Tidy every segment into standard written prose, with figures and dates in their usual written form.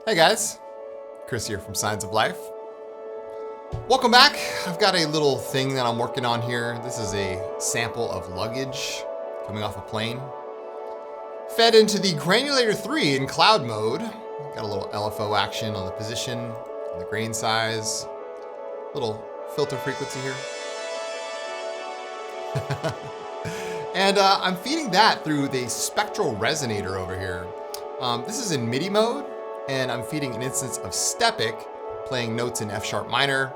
Hey guys, Chris here from Signs of Life. Welcome back. I've got a little thing that I'm working on here. This is a sample of luggage coming off a plane. Fed into the Granulator 3 in cloud mode. Got a little LFO action on the position, on the grain size, little filter frequency here. And I'm feeding that through the Spectral Resonator over here. This is in MIDI mode, and I'm feeding an instance of Stepic, playing notes in F sharp minor,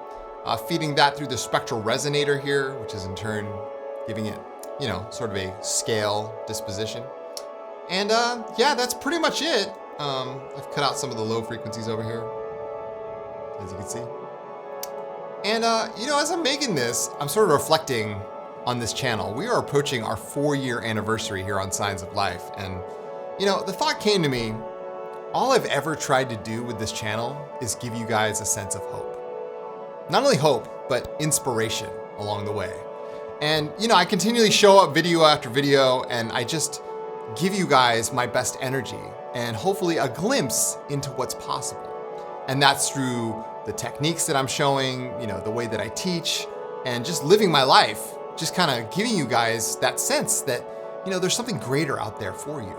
feeding that through the Spectral Resonator here, which is in turn giving it, sort of a scale disposition. And yeah, that's pretty much it. I've cut out some of the low frequencies over here, as you can see. And as I'm making this, I'm sort of reflecting on this channel. We are approaching our 4-year anniversary here on Signs of Life. And, the thought came to me, all I've ever tried to do with this channel is give you guys a sense of hope. Not only hope, but inspiration along the way. And, I continually show up video after video, and I just give you guys my best energy and hopefully a glimpse into what's possible. And that's through the techniques that I'm showing, the way that I teach, and just living my life, just kind of giving you guys that sense that, there's something greater out there for you.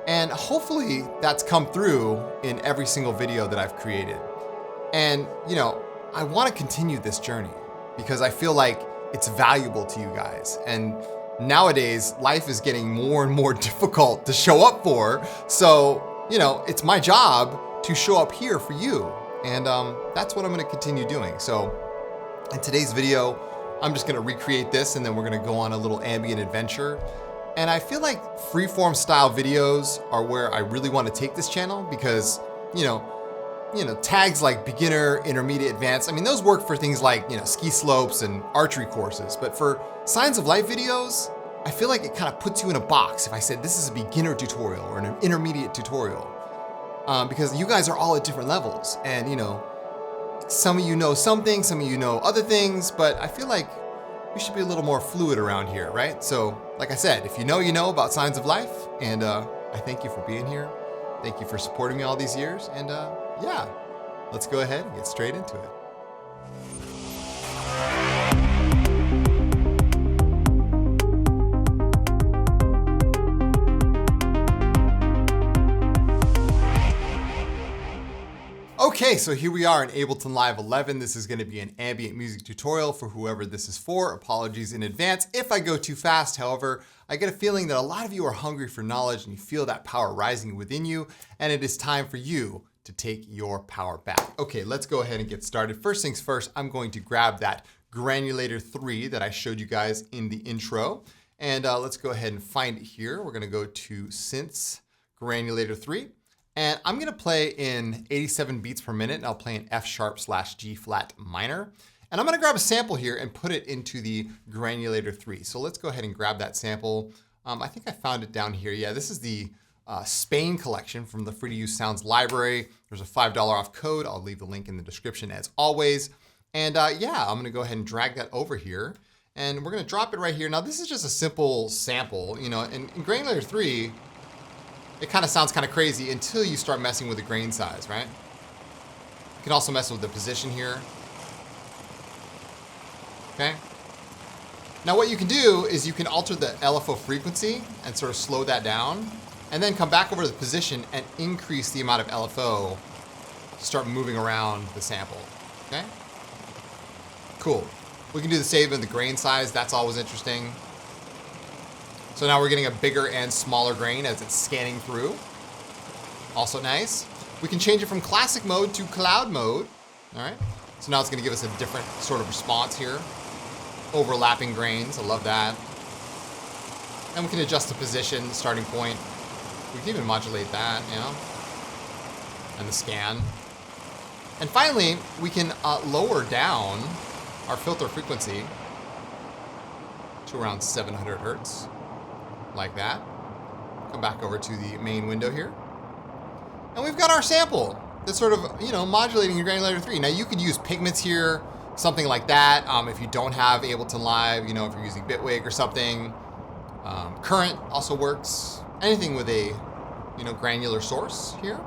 And hopefully that's come through in every single video that I've created. And, I want to continue this journey because I feel like it's valuable to you guys. And nowadays, life is getting more and more difficult to show up for. So, it's my job to show up here for you. And that's what I'm going to continue doing. So in today's video, I'm just going to recreate this, and then we're going to go on a little ambient adventure. And I feel like freeform style videos are where I really want to take this channel because, tags like beginner, intermediate, advanced, those work for things like, ski slopes and archery courses. But for Signs of Life videos, I feel like it kind of puts you in a box if I said this is a beginner tutorial or an intermediate tutorial. Because you guys are all at different levels. And, some of you know some things, some of you know other things, but I feel like we should be a little more fluid around here, right? So, like I said, if you know about Signs of Life, and I thank you for being here. Thank you for supporting me all these years, and yeah, let's go ahead and get straight into it. Okay, so here we are in Ableton Live 11. This is going to be an ambient music tutorial for whoever this is for. Apologies in advance if I go too fast. However, I get a feeling that a lot of you are hungry for knowledge and you feel that power rising within you, and it is time for you to take your power back. Okay, let's go ahead and get started. First things first, I'm going to grab that Granulator 3 that I showed you guys in the intro, and let's go ahead and find it here. We're going to go to Synths Granulator 3. And I'm gonna play in 87 beats per minute, and I'll play in F sharp / G flat minor. And I'm gonna grab a sample here and put it into the Granulator 3. So let's go ahead and grab that sample. I think I found it down here. Yeah, this is the Spain collection from the Free to Use Sounds library. There's a $5 off code. I'll leave the link in the description as always. And yeah, I'm gonna go ahead and drag that over here. And we're gonna drop it right here. Now this is just a simple sample. In Granulator 3, it kind of sounds kind of crazy until you start messing with the grain size, right? You can also mess with the position here. Okay. Now what you can do is you can alter the LFO frequency and sort of slow that down, and then come back over to the position and increase the amount of LFO to start moving around the sample. Okay. Cool. We can do the same in the grain size. That's always interesting. So now we're getting a bigger and smaller grain as it's scanning through. Also nice. We can change it from classic mode to cloud mode. All right. So now it's going to give us a different sort of response here. Overlapping grains. I love that. And we can adjust the position, the starting point. We can even modulate that, and the scan. And finally, we can lower down our filter frequency to around 700 hertz. Like that. Come back over to the main window here. And we've got our sample that's sort of, modulating in Granulator 3. Now you could use Pigments here, something like that. If you don't have Ableton Live, if you're using Bitwig or something. Current also works. Anything with a, granular source here.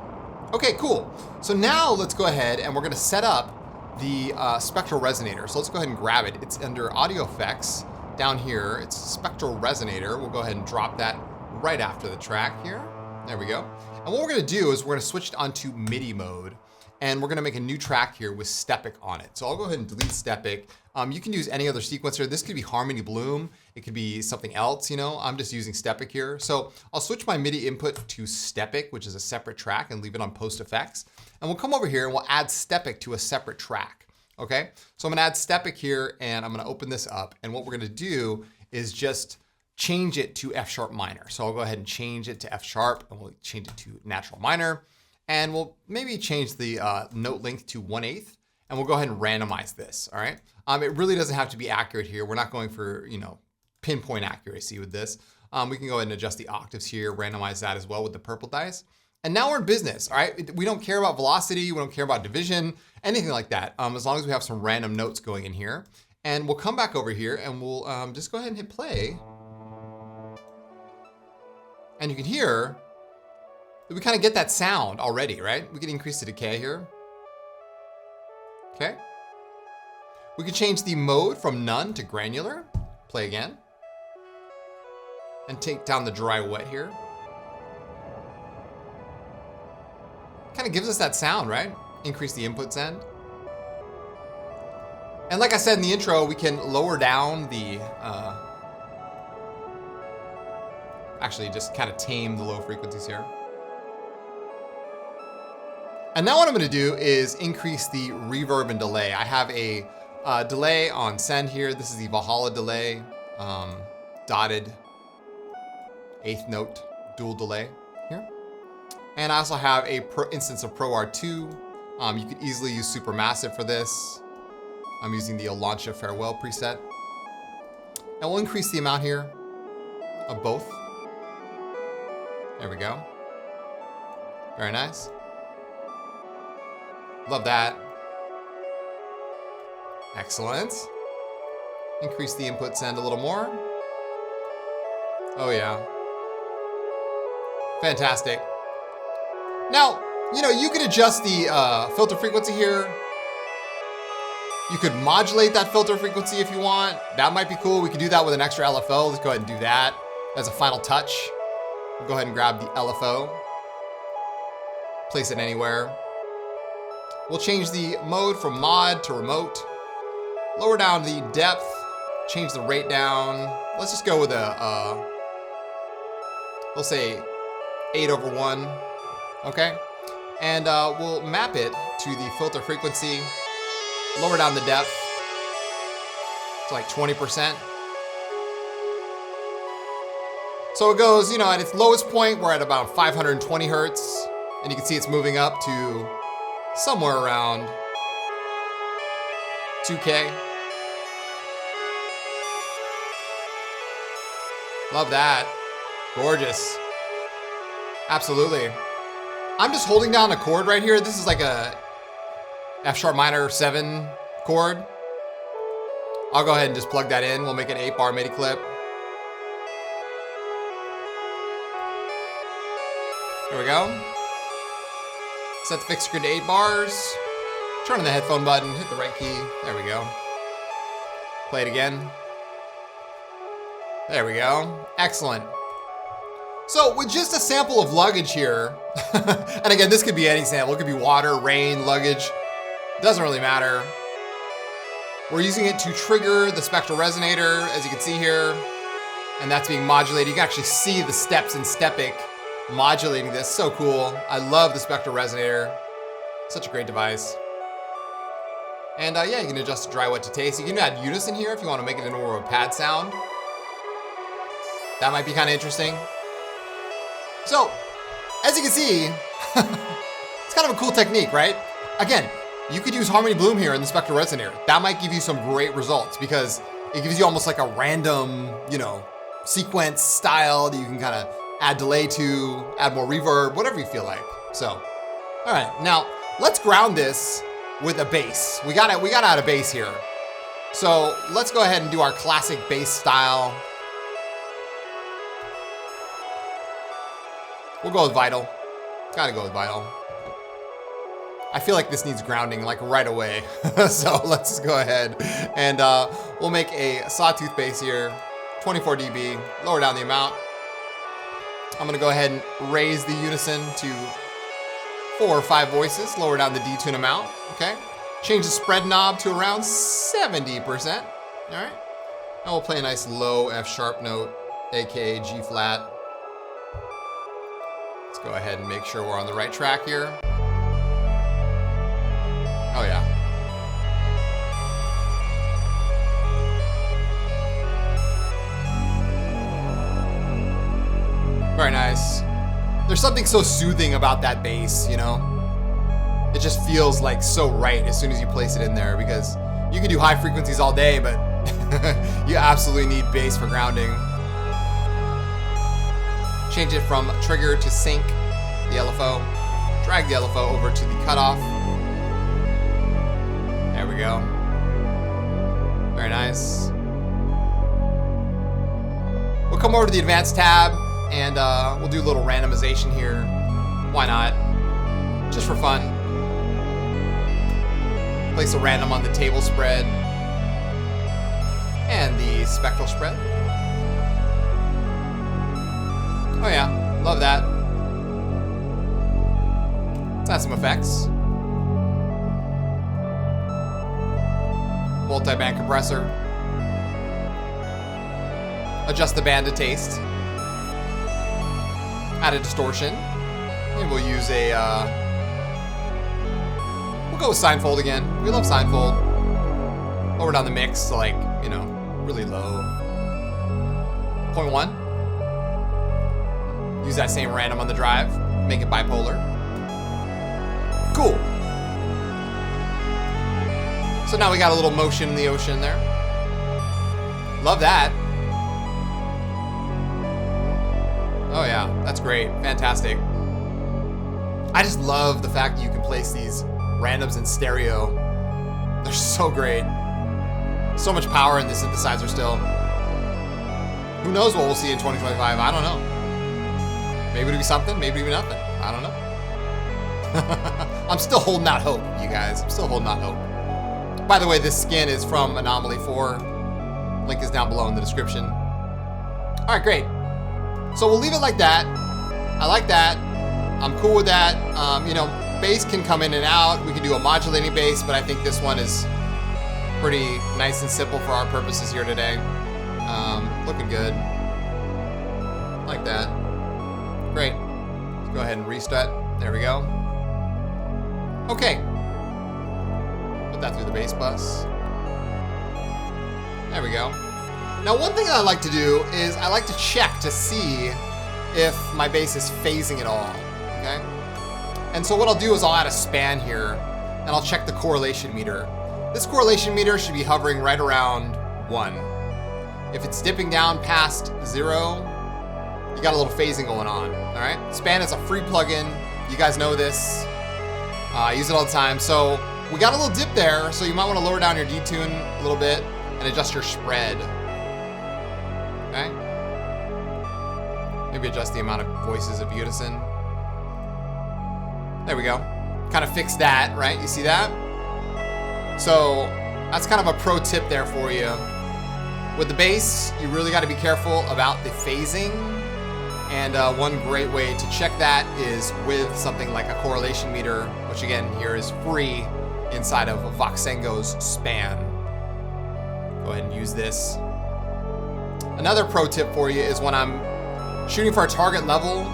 Okay, cool. So now let's go ahead and we're gonna set up the Spectral Resonator. So let's go ahead and grab it. It's under Audio Effects down here. It's Spectral Resonator. We'll go ahead and drop that right after the track here. There we go. And what we're gonna do is we're gonna switch it onto MIDI mode, and we're gonna make a new track here with Stepic on it. So I'll go ahead and delete Stepic. You can use any other sequencer. This could be Harmony Bloom. It could be something else, you know. I'm just using Stepic here. So I'll switch my MIDI input to Stepic, which is a separate track, and leave it on Post Effects. And we'll come over here and we'll add Stepic to a separate track, okay? So I'm gonna add Stepic here, and I'm gonna open this up. And what we're gonna do is just change it to F sharp minor. So I'll go ahead and change it to F sharp, and we'll change it to natural minor. And we'll maybe change the note length to 1/8, and we'll go ahead and randomize this, all right? It really doesn't have to be accurate here. We're not going for, you know, pinpoint accuracy with this. We can go ahead and adjust the octaves here, randomize that as well with the purple dice. And now we're in business, all right? We don't care about velocity, we don't care about division, anything like that, as long as we have some random notes going in here. And we'll come back over here and we'll just go ahead and hit play. And you can hear that we kind of get that sound already, right? We can increase the decay here. Okay. We can change the mode from none to granular. Play again. And take down the dry wet here. Kind of gives us that sound, right? Increase the input send. And like I said in the intro, we can lower down the, actually just kind of tame the low frequencies here. And now what I'm gonna do is increase the reverb and delay. I have a delay on send here. This is the Valhalla delay, dotted 8th note dual delay here. And I also have a instance of Pro R2. You could easily use Supermassive for this. I'm using the Launcha Farewell preset. And we'll increase the amount here of both. There we go. Very nice. Love that. Excellent. Increase the input send a little more. Oh yeah. Fantastic. Now, you know, you could adjust the filter frequency here. You could modulate that filter frequency if you want. That might be cool. We could do that with an extra LFO. Let's go ahead and do that as a final touch. We'll go ahead and grab the LFO. Place it anywhere. We'll change the mode from mod to remote. Lower down the depth. Change the rate down. Let's just go with a, we'll say 8/1, okay? And we'll map it to the filter frequency. Lower down the depth to like 20%. So it goes, you know, at its lowest point, we're at about 520 hertz. And you can see it's moving up to somewhere around 2K. Love that. Gorgeous. Absolutely. I'm just holding down a chord right here. This is like a F sharp minor 7 chord. I'll go ahead and just plug that in. We'll make an 8-bar MIDI clip. There we go. Set the fixed grid to 8 bars. Turn on the headphone button, hit the right key. There we go. Play it again. There we go. Excellent. So with just a sample of luggage here, and again, this could be any sample. It could be water, rain, luggage. Doesn't really matter. We're using it to trigger the Spectral Resonator, as you can see here, and that's being modulated. You can actually see the steps in Stepic modulating this. So cool. I love the Spectral Resonator. Such a great device. And yeah, you can adjust the dry wet to taste. You can add unison here if you want to make it into more of a pad sound. That might be kind of interesting. So, as you can see, it's kind of a cool technique, right? Again, you could use Harmony Bloom here in the Spectral Resonator. That might give you some great results because it gives you almost like a random, you know, sequence style that you can kind of add delay to, add more reverb, whatever you feel like. So, all right, now let's ground this with a bass. We gotta add a bass here. So let's go ahead and do our classic bass style. We'll go with Vital. Gotta go with Vital. I feel like this needs grounding like right away. So let's go ahead and we'll make a sawtooth bass here, 24 dB, lower down the amount. I'm gonna go ahead and raise the unison to 4 or 5 voices, lower down the detune amount, okay? Change the spread knob to around 70%, all right? And we'll play a nice low F sharp note, AKA G flat. Let's go ahead and make sure we're on the right track here. Oh yeah. Very nice. There's something so soothing about that bass, you know? It just feels like so right as soon as you place it in there, because you can do high frequencies all day, but you absolutely need bass for grounding. Change it from trigger to sync, the LFO. Drag the LFO over to the cutoff. There we go. Very nice. We'll come over to the advanced tab and we'll do a little randomization here. Why not? Just for fun. Place a random on the table spread and the spectral spread. Oh yeah, love that. Let's add some effects. Multi-band compressor. Adjust the band to taste. Add a distortion. And we'll use a, we'll go with Seinfeld again. We love Seinfeld. Lower down the mix to like, you know, really low. 0.1. Use that same random on the drive. Make it bipolar. Cool. So now we got a little motion in the ocean there. Love that. Oh yeah, that's great. Fantastic. I just love the fact that you can place these randoms in stereo. They're so great. So much power in the synthesizer still. Who knows what we'll see in 2025? I don't know. Maybe it'll be something, maybe it'll be nothing. I don't know. I'm still holding out hope, you guys. I'm still holding out hope. By the way, this skin is from Anomaly 4. Link is down below in the description. All right, great. So we'll leave it like that. I like that. I'm cool with that. You know, bass can come in and out. We can do a modulating bass, but I think this one is pretty nice and simple for our purposes here today. Looking good. Like that. Great. Let's go ahead and restart. There we go. Okay. Put that through the bass bus. There we go. Now, one thing that I like to do is I like to check to see if my bass is phasing at all, okay? And so what I'll do is I'll add a span here and I'll check the correlation meter. This correlation meter should be hovering right around 1. If it's dipping down past 0, you got a little phasing going on, all right? Span is a free plugin. You guys know this. I use it all the time. So we got a little dip there, so you might want to lower down your detune a little bit and adjust your spread. Okay. Maybe adjust the amount of voices of unison. There we go. Kind of fix that, right? You see that? So that's kind of a pro tip there for you. With the bass, you really got to be careful about the phasing. And one great way to check that is with something like a correlation meter, which again here is free inside of Voxengo's Span. Go ahead and use this. Another pro tip for you is when I'm shooting for a target level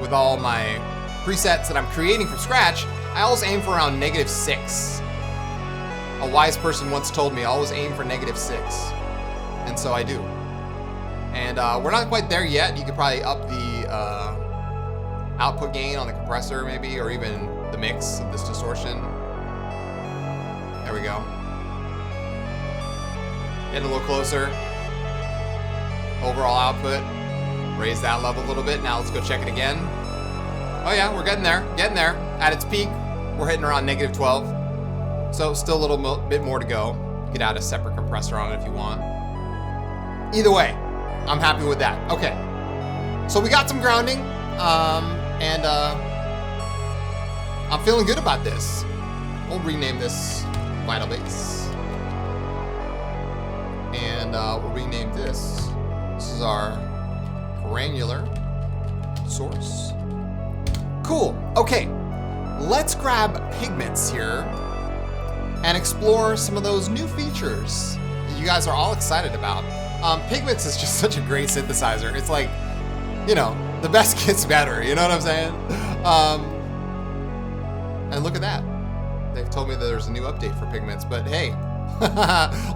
with all my presets that I'm creating from scratch, I always aim for around -6. A wise person once told me, always aim for -6. And so I do. And we're not quite there yet. You could probably up the output gain on the compressor maybe, or even the mix of this distortion. There we go. Getting a little closer. Overall output, raise that level a little bit. Now let's go check it again. Oh yeah, we're getting there, At its peak, we're hitting around -12. So still a little bit more to go. You could add a separate compressor on it if you want. Either way, I'm happy with that. Okay, so we got some grounding, and I'm feeling good about this. We'll rename this Vital Bass. And we'll rename this. This is our granular source. Cool. Okay. Let's grab Pigments here and explore some of those new features that you guys are all excited about. Pigments is just such a great synthesizer. It's like, you know, the best gets better. You know what I'm saying? And look at that. They've told me that there's a new update for Pigments, but hey,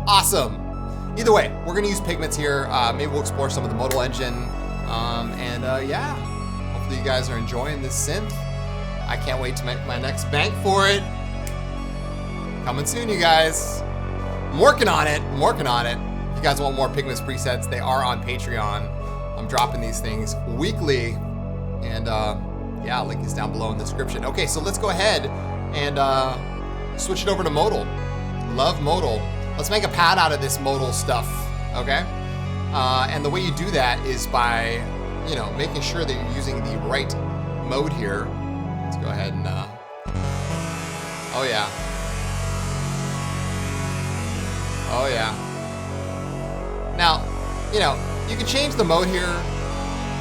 awesome. Either way, we're gonna use Pigments here. Maybe we'll explore some of the modal engine. Yeah, hopefully you guys are enjoying this synth. I can't wait to make my next bank for it. Coming soon, you guys. I'm working on it, I'm working on it. If you guys want more Pigments presets, they are on Patreon. I'm dropping these things weekly. And yeah, link is down below in the description. Okay, so let's go ahead and switch it over to modal. Love modal. Let's make a pad out of this modal stuff, okay? And the way you do that is by, you know, making sure that you're using the right mode here. Let's go ahead and, oh yeah. Oh yeah. Now, you know, you can change the mode here,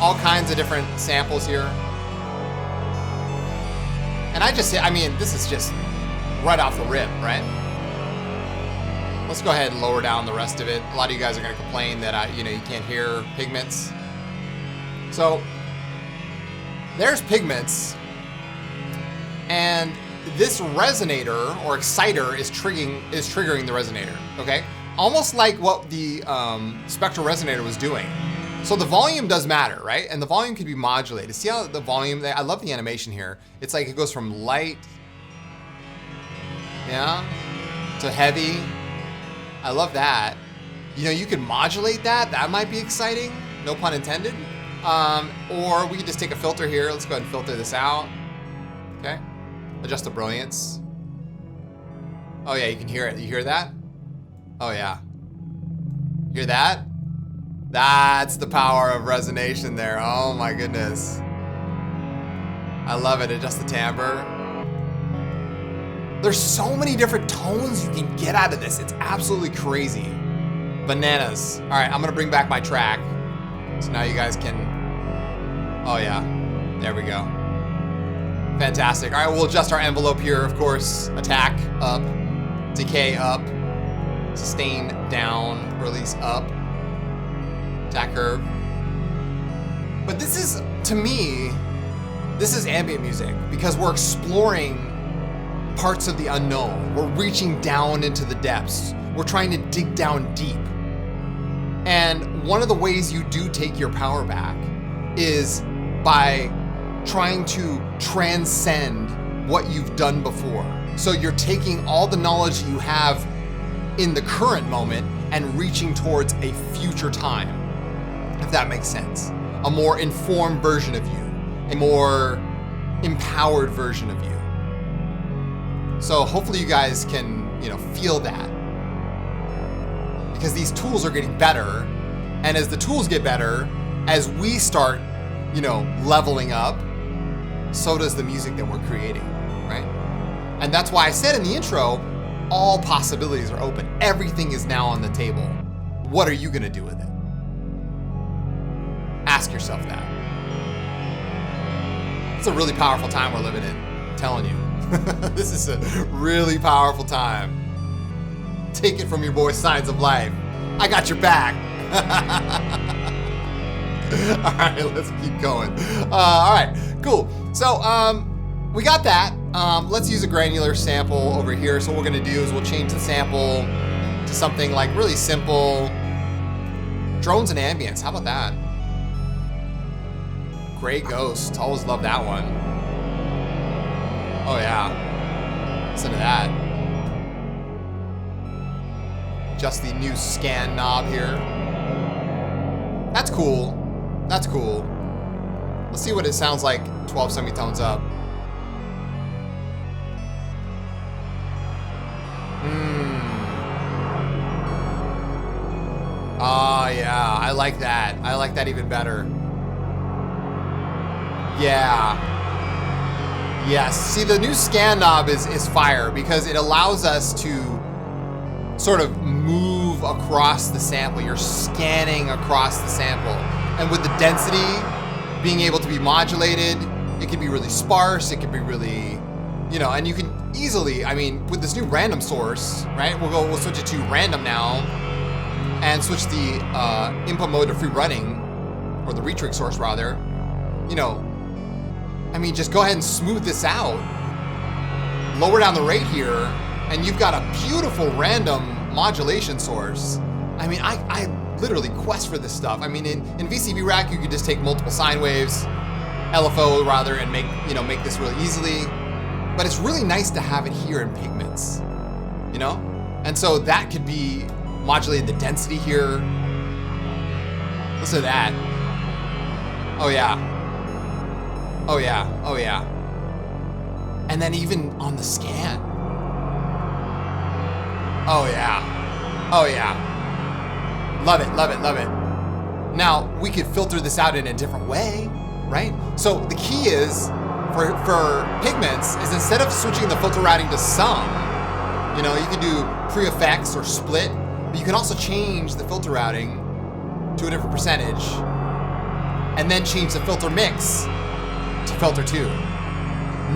all kinds of different samples here. And I mean, this is just right off the rip, right? Let's go ahead and lower down the rest of it. A lot of you guys are gonna complain that you know, you can't hear Pigments. So there's Pigments, and this resonator or exciter is triggering the resonator. Okay, almost like what the Spectral Resonator was doing. So the volume does matter, right? And the volume can be modulated. See how the volume? I love the animation here. It's like it goes from light, yeah, to heavy. I love that. You know, you can modulate that. That might be exciting. No pun intended. Or we can just take a filter here. Let's go ahead and filter this out. Okay. Adjust the brilliance. Oh yeah, you can hear it. You hear that? Oh yeah. Hear that? That's the power of resonation there. Oh my goodness. I love it. Adjust the timbre. There's so many different tones you can get out of this. It's absolutely crazy. Bananas. All right, I'm gonna bring back my track. So now you guys can, oh yeah, there we go. Fantastic. All right, we'll adjust our envelope here, of course. Attack, up. Decay, up. Sustain, down. Release, up. Attack curve. But this is, to me, this is ambient music because we're exploring parts of the unknown. We're reaching down into the depths. We're trying to dig down deep. And one of the ways you do take your power back is by trying to transcend what you've done before. So you're taking all the knowledge that you have in the current moment and reaching towards a future time, if that makes sense. A more informed version of you, a more empowered version of you. So hopefully you guys can, you know, feel that. Because these tools are getting better, and as the tools get better, as we start, you know, leveling up, so does the music that we're creating, right? And that's why I said in the intro, all possibilities are open. Everything is now on the table. What are you gonna do with it? Ask yourself that. It's a really powerful time we're living in, I'm telling you. This is a really powerful time. Take it from your boy Signs of Life. I got your back. All right, let's keep going. All right, cool. So we got that. Let's use a granular sample over here. So what we're gonna do is we'll change the sample to something like really simple. Drones and ambience, how about that? Gray Ghost, always love that one. Oh yeah, listen to that. Just the new scan knob here. That's cool, that's cool. Let's see what it sounds like 12 semitones up. Oh yeah, I like that. I like that even better. Yeah. Yes. See, the new scan knob is fire because it allows us to sort of move across the sample. You're scanning across the sample. And with the density being able to be modulated, it can be really sparse, it can be really, you know, and you can easily, I mean, with this new random source, right? We'll switch it to random now and switch the input mode to free running, or the retrig source rather. You know, I mean, just go ahead and smooth this out. Lower down the rate here, and you've got a beautiful random modulation source. I mean, I literally quest for this stuff. I mean, in VCV Rack, you could just take multiple sine waves, LFO rather, and make this really easily. But it's really nice to have it here in Pigments, you know? And so that could be modulating the density here. Listen to that. Oh yeah. Oh yeah, oh yeah. And then even on the scan. Oh yeah, oh yeah. Love it, love it, love it. Now, we could filter this out in a different way, right? So the key is, for Pigments, is instead of switching the filter routing to sum, you know, you can do pre-effects or split, but you can also change the filter routing to a different percentage, and then change the filter mix to filter 2.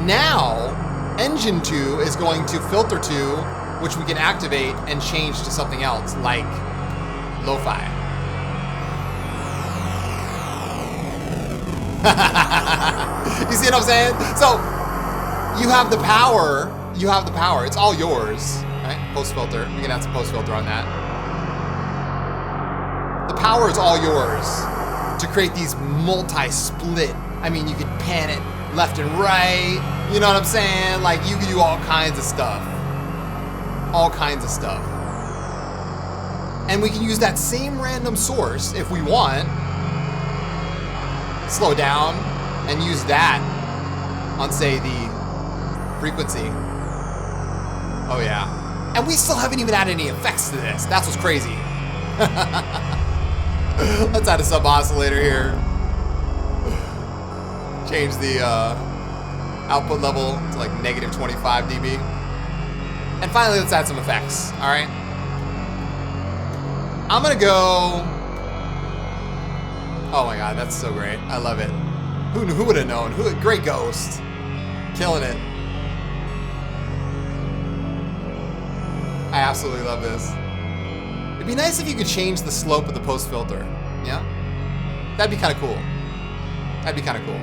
Now, engine 2 is going to filter 2, which we can activate and change to something else, like lo-fi. You see what I'm saying? So, you have the power, it's all yours, right? Post filter, we can add some post filter on that. The power is all yours to create these multi-split. I mean, you could pan it left and right, you know what I'm saying? Like, you can do all kinds of stuff. All kinds of stuff. And we can use that same random source if we want. Slow down and use that on, say, the frequency. Oh yeah. And we still haven't even added any effects to this. That's what's crazy. Let's add a sub oscillator here. Change the output level to like negative 25 dB. And finally, let's add some effects, all right? I'm gonna go, oh my God, that's so great. I love it. Who would have known? Great Ghost. Killing it. I absolutely love this. It'd be nice if you could change the slope of the post filter, yeah? That'd be kind of cool. That'd be kind of cool.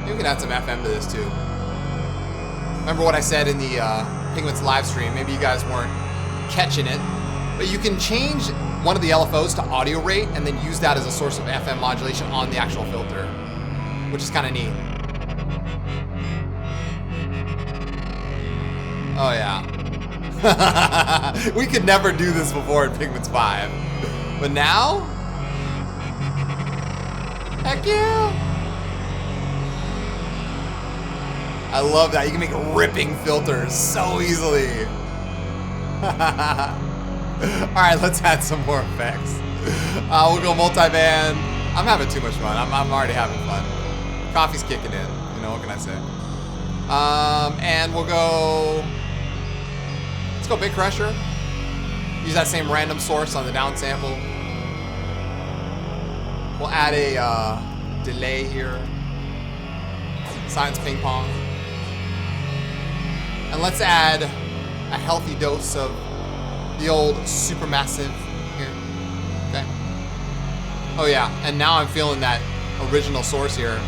Maybe we can add some FM to this too. Remember what I said in the Pigments live stream? Maybe you guys weren't catching it, but you can change one of the LFOs to audio rate and then use that as a source of FM modulation on the actual filter, which is kind of neat. Oh yeah. We could never do this before in Pigments 5, but now, heck yeah. I love that. You can make ripping filters so easily. All right, let's add some more effects. We'll go multi-band. I'm having too much fun. I'm already having fun. Coffee's kicking in. You know, what can I say? And we'll go, let's go Big Crusher. Use that same random source on the down sample. We'll add a delay here. Science ping pong. And let's add a healthy dose of the old supermassive here. Okay. Oh yeah, and now I'm feeling that original source here.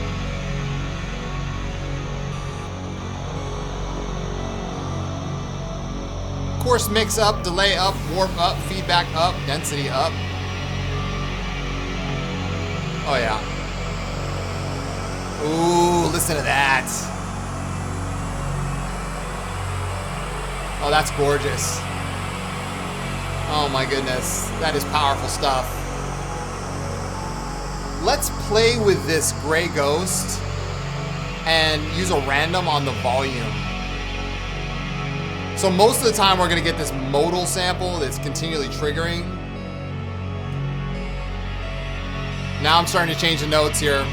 Course mix up, delay up, warp up, feedback up, density up. Oh yeah. Ooh, listen to that. Oh, that's gorgeous. Oh my goodness, that is powerful stuff. Let's play with this Gray Ghost and use a random on the volume. So most of the time we're gonna get this modal sample that's continually triggering. Now I'm starting to change the notes here.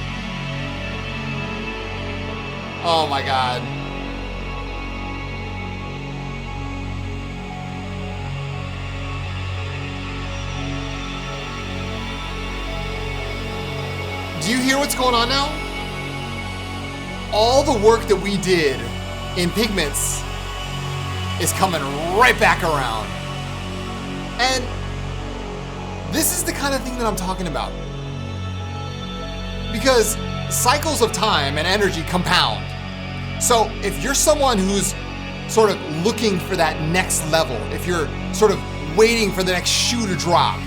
Oh my God. Do you hear what's going on now? All the work that we did in Pigments is coming right back around. And this is the kind of thing that I'm talking about. Because cycles of time and energy compound. So if you're someone who's sort of looking for that next level, if you're sort of waiting for the next shoe to drop,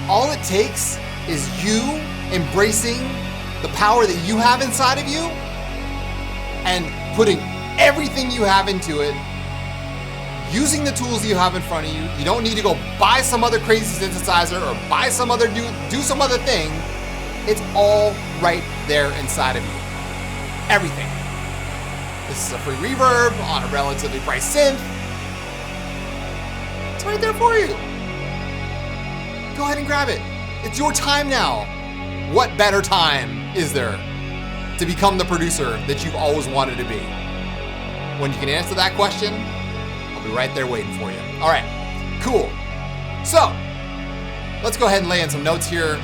all it takes is you embracing the power that you have inside of you and putting everything you have into it, using the tools you have in front of you. You don't need to go buy some other crazy synthesizer or buy some other do some other thing. It's all right there inside of you. Everything. This is a free reverb on a relatively priced synth. It's right there for you. Go ahead and grab it. It's your time now. What better time is there to become the producer that you've always wanted to be? When you can answer that question, I'll be right there waiting for you. All right, cool. So, let's go ahead and lay in some notes here.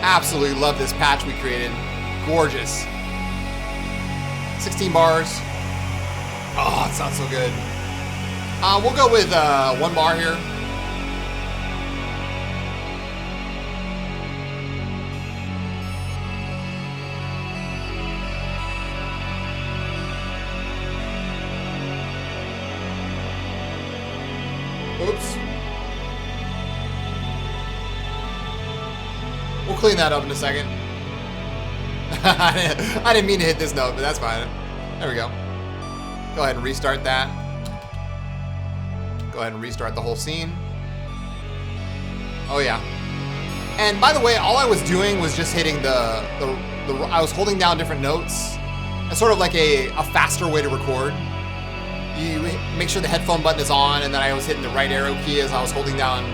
Absolutely love this patch we created. Gorgeous. 16 bars. Oh, it sounds so good. We'll go with 1 bar here. Oops. We'll clean that up in a second. I didn't mean to hit this note, but that's fine. There we go. Go ahead and restart that. Go ahead and restart the whole scene. Oh yeah. And by the way, all I was doing was just hitting I was holding down different notes. It's sort of like a faster way to record. You make sure the headphone button is on, and then I was hitting the right arrow key as I was holding down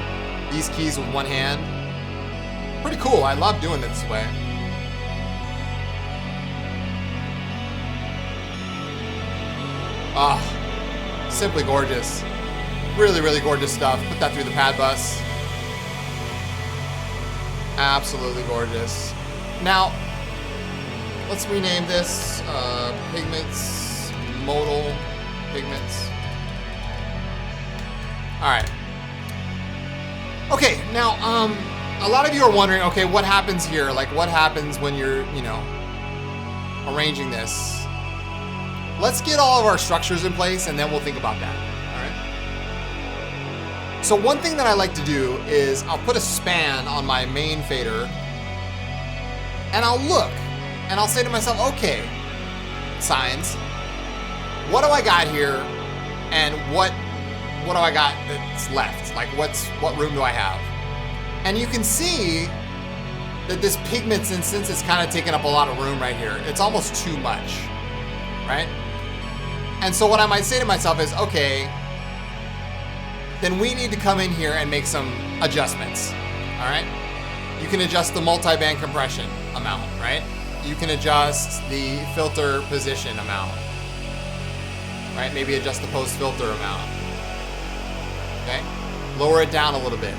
these keys with one hand. Pretty cool. I love doing it this way. Ah, oh, simply gorgeous. Really, really gorgeous stuff. Put that through the pad bus. Absolutely gorgeous. Now, let's rename this Pigments, Modal Pigments. All right. Okay, now, a lot of you are wondering, okay, what happens here? Like, what happens when you're, arranging this? Let's get all of our structures in place, and then we'll think about that, all right? So one thing that I like to do is I'll put a span on my main fader, and I'll look, and I'll say to myself, okay, Signs, what do I got here, and what do I got that's left? Like, what room do I have? And you can see that this Pigments instance is kind of taking up a lot of room right here. It's almost too much, right? And so what I might say to myself is, okay, then we need to come in here and make some adjustments, all right? You can adjust the multi-band compression amount, right? You can adjust the filter position amount, right? Maybe adjust the post-filter amount, okay? Lower it down a little bit.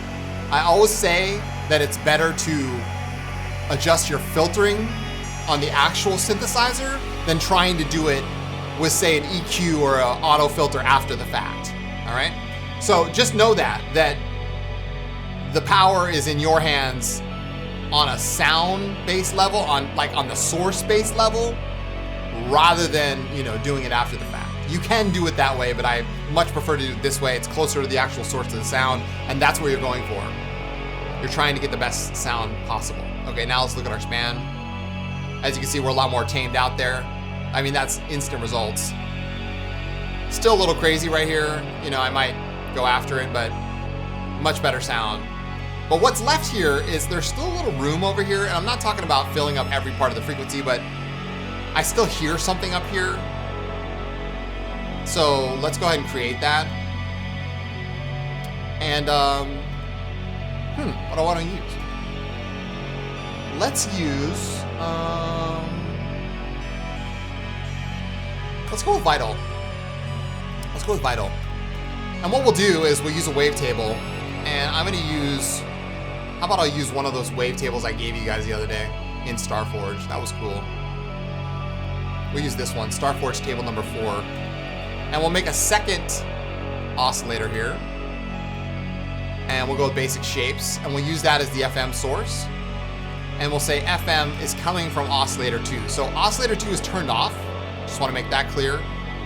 I always say that it's better to adjust your filtering on the actual synthesizer than trying to do it with, say, an EQ or an auto filter after the fact, all right? So just know that the power is in your hands on a sound-based level, on the source-based level, rather than, doing it after the fact. You can do it that way, but I much prefer to do it this way. It's closer to the actual source of the sound, and that's what you're going for. You're trying to get the best sound possible. Okay, now let's look at our span. As you can see, we're a lot more tamed out there. I mean, that's instant results. Still a little crazy right here. I might go after it, but much better sound. But what's left here is there's still a little room over here, and I'm not talking about filling up every part of the frequency, but I still hear something up here. So let's go ahead and create that. And, what do I want to use? Let's use, Let's go with Vital. Let's go with Vital. And what we'll do is we'll use a wavetable, and I'm gonna use, how about I'll use one of those wavetables I gave you guys the other day in Starforge. That was cool. We'll use this one, Starforge table number 4. And we'll make a second oscillator here. And we'll go with basic shapes, and we'll use that as the FM source. And we'll say FM is coming from oscillator 2. So oscillator 2 is turned off. Just want to make that clear.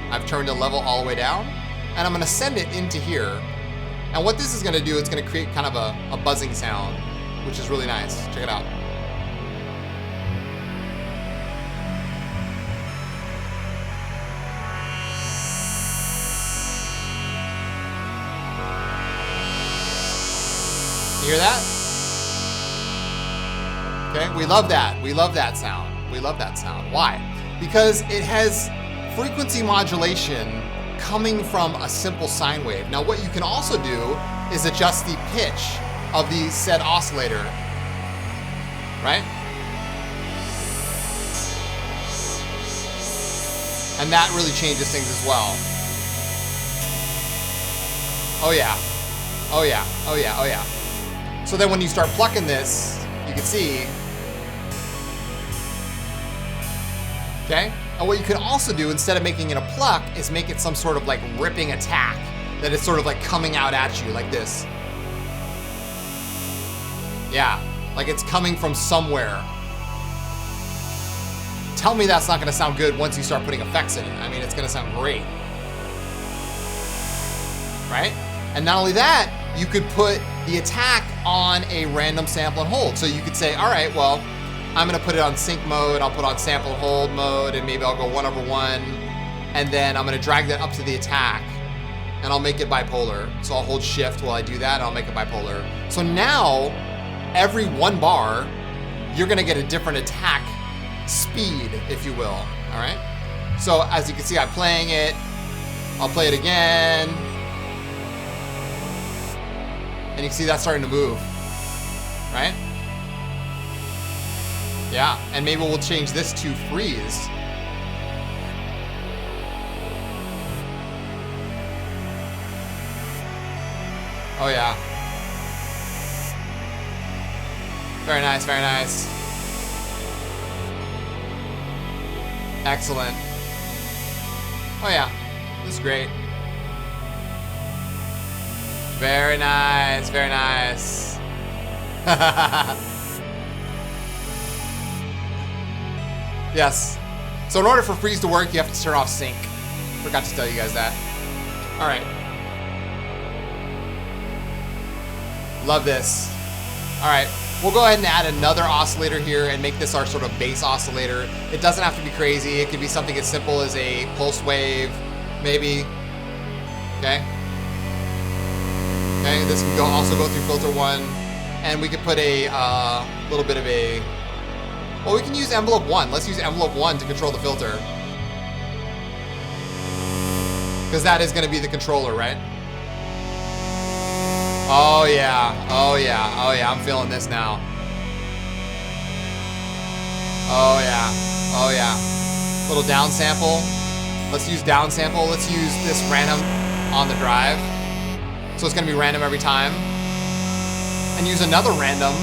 I've turned the level all the way down, and I'm going to send it into here. And what this is going to do, it's going to create kind of a buzzing sound, which is really nice. Check it out. You hear that? Okay, we love that. We love that sound. We love that sound. Why? Because it has frequency modulation coming from a simple sine wave. Now what you can also do is adjust the pitch of the said oscillator, right? And that really changes things as well. Oh yeah, oh yeah, oh yeah, oh yeah. So then when you start plucking this, you can see, okay? And what you can also do, instead of making it a pluck, is make it some sort of like ripping attack that is sort of like coming out at you like this. Yeah, like it's coming from somewhere. Tell me that's not gonna sound good once you start putting effects in it. I mean, it's gonna sound great. Right? And not only that, you could put the attack on a random sample and hold. So you could say, all right, well, I'm gonna put it on sync mode, I'll put on sample and hold mode, and maybe I'll go 1/1, and then I'm gonna drag that up to the attack, and I'll make it bipolar. So I'll hold shift while I do that, and I'll make it bipolar. So now, every 1 bar, you're gonna get a different attack speed, if you will, all right? So as you can see, I'm playing it, I'll play it again, and you can see that's starting to move, right? Yeah, and maybe we'll change this to freeze. Oh yeah. Very nice, very nice. Excellent. Oh yeah, this is great. Very nice, very nice. Yes. So in order for freeze to work, you have to turn off sync. Forgot to tell you guys that. All right. Love this. All right. We'll go ahead and add another oscillator here and make this our sort of bass oscillator. It doesn't have to be crazy. It could be something as simple as a pulse wave, maybe. Okay. Okay. This can also go through filter 1, and we could put a little bit of a. Well, we can use envelope 1. Let's use envelope 1 to control the filter. Because that is going to be the controller, right? Oh yeah, oh yeah, oh yeah, I'm feeling this now. Oh yeah, oh yeah. Little down sample. Let's use down sample. Let's use this random on the drive. So it's going to be random every time. And use another random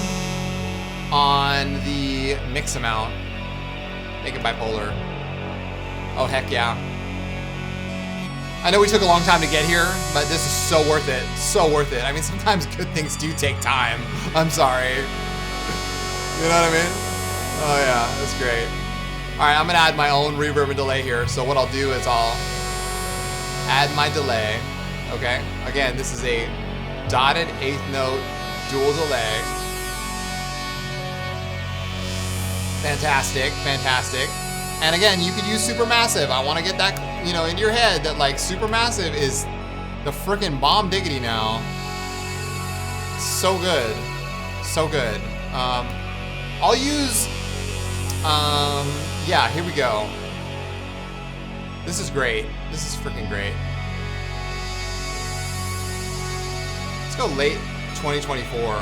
on the mix amount. Make it bipolar. Oh heck yeah. I know we took a long time to get here, but this is so worth it. So worth it. I mean, sometimes good things do take time. I'm sorry. You know what I mean? Oh yeah, that's great. All right, I'm gonna add my own reverb and delay here. So what I'll do is I'll add my delay. Okay. Again, this is a dotted 8th note dual delay. Fantastic, fantastic. And again, you could use supermassive. I want to get that, you know, in your head that like supermassive is the frickin' bomb diggity now. So good, so good. I'll use, yeah, here we go. This is great. This is freaking great. Let's go late 2024.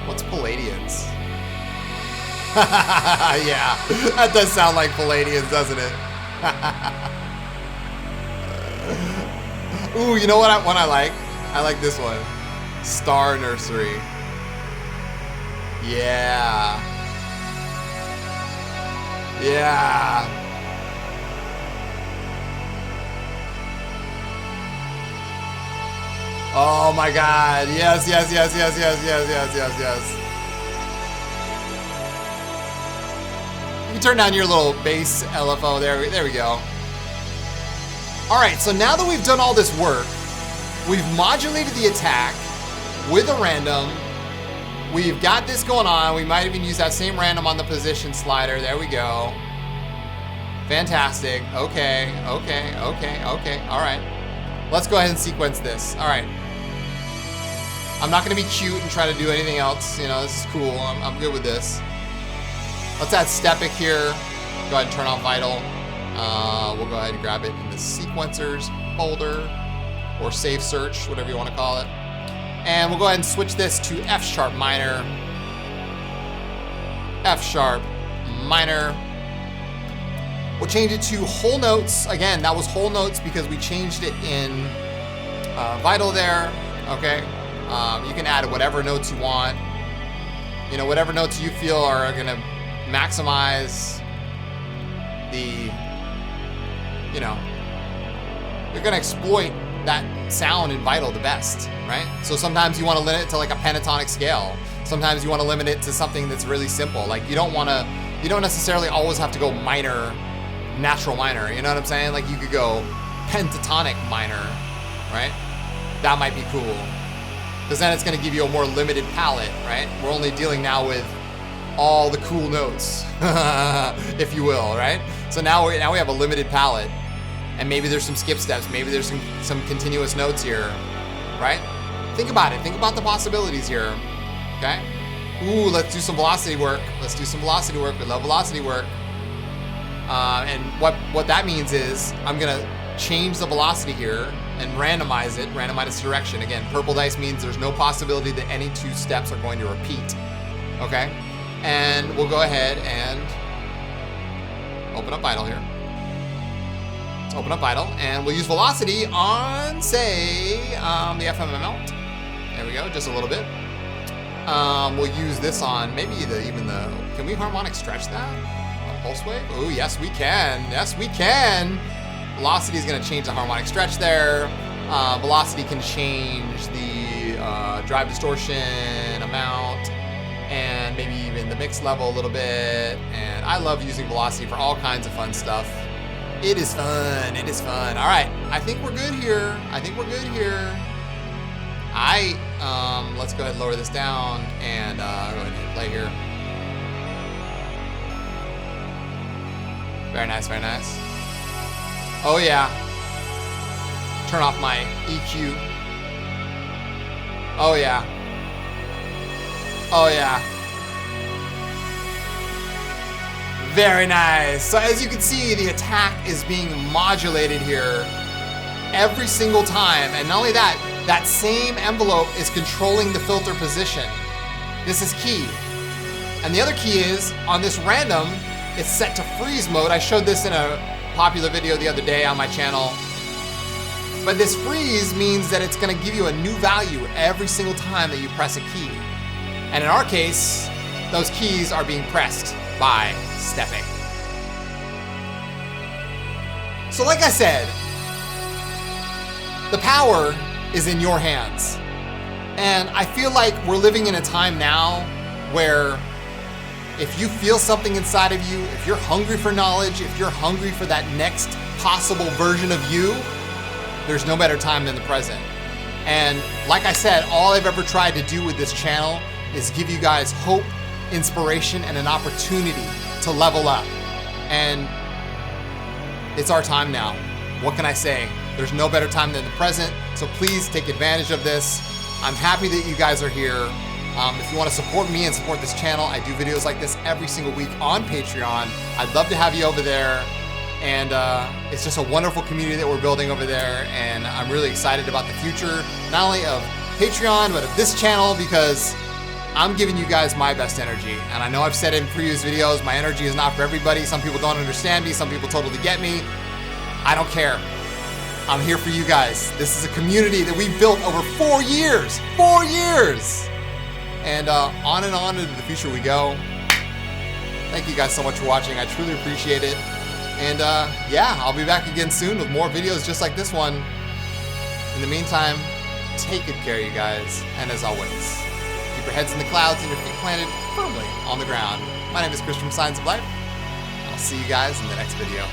What's Palladians? Yeah, that does sound like Palladians, doesn't it? Ooh, you know what one I like? I like this one. Star Nursery. Yeah. Yeah. Oh my God. Yes, yes, yes, yes, yes, yes, yes, yes, yes. You can turn down your little bass LFO. There we go. All right, so now that we've done all this work, we've modulated the attack with a random. We've got this going on. We might even use that same random on the position slider. There we go. Fantastic. Okay, okay, okay, okay. All right. Let's go ahead and sequence this. All right. I'm not going to be cute and try to do anything else. You know, this is cool. I'm good with this. Let's add Stepic here. Go ahead and turn on Vital. We'll go ahead and grab it in the sequencers folder or save search, whatever you want to call it. And we'll go ahead and switch this to F sharp minor. F sharp minor. We'll change it to whole notes. Again, that was whole notes because we changed it in Vital there. Okay. You can add whatever notes you want. You know, whatever notes you feel are going to maximize the, you know, you're going to exploit that sound in Vital the best, right? So sometimes you want to limit it to like a pentatonic scale. Sometimes you want to limit it to something that's really simple. Like you don't necessarily always have to go minor, natural minor. You know what I'm saying? Like you could go pentatonic minor, right? That might be cool. Because then it's going to give you a more limited palette, right? We're only dealing now with all the cool notes, if you will, right? So now we have a limited palette. And maybe there's some skip steps. Maybe there's some continuous notes here, right? Think about it. Think about the possibilities here, okay? Ooh, let's do some velocity work. Let's do some velocity work. We love velocity work. And what that means is I'm gonna change the velocity here and randomize it, randomize its direction. Again, purple dice means there's no possibility that any two steps are going to repeat, okay? And we'll go ahead and open up Vital here. Open up Vital, and we'll use velocity on, say, the FMML. There we go, just a little bit. We'll use this on maybe even the. Can we harmonic stretch that? A pulse wave? Oh, yes, we can. Yes, we can. Velocity is going to change the harmonic stretch there. Velocity can change the drive distortion amount, and maybe even the mix level a little bit. And I love using velocity for all kinds of fun stuff. It is fun. It is fun. All right. I think we're good here. I think we're good here. Let's go ahead and lower this down and go ahead and hit play here. Very nice. Very nice. Oh, yeah. Turn off my EQ. Oh, yeah. Oh, yeah. Very nice. So as you can see, the attack is being modulated here every single time. And not only that, that same envelope is controlling the filter position. This is key. And the other key is, on this random, it's set to freeze mode. I showed this in a popular video the other day on my channel. But this freeze means that it's gonna give you a new value every single time that you press a key. And in our case, those keys are being pressed by Stepic. So like I said, the power is in your hands. And I feel like we're living in a time now where if you feel something inside of you, if you're hungry for knowledge, if you're hungry for that next possible version of you, there's no better time than the present. And like I said, all I've ever tried to do with this channel is give you guys hope, inspiration, and an opportunity to level up. And it's our time now. What can I say? There's no better time than the present, so please take advantage of this. I'm happy that you guys are here. If you want to support me and support this channel, I do videos like this every single week on Patreon. I'd love to have you over there. And it's just a wonderful community that we're building over there. And I'm really excited about the future, not only of Patreon, but of this channel, because I'm giving you guys my best energy. And I know I've said it in previous videos, my energy is not for everybody. Some people don't understand me. Some people totally get me. I don't care. I'm here for you guys. This is a community that we've built over 4 years. 4 years! And on into the future we go. Thank you guys so much for watching. I truly appreciate it. And yeah, I'll be back again soon with more videos just like this one. In the meantime, take good care, you guys. And as always, keep your heads in the clouds and your feet planted firmly on the ground. My name is Chris from Signs of Life. I'll see you guys in the next video.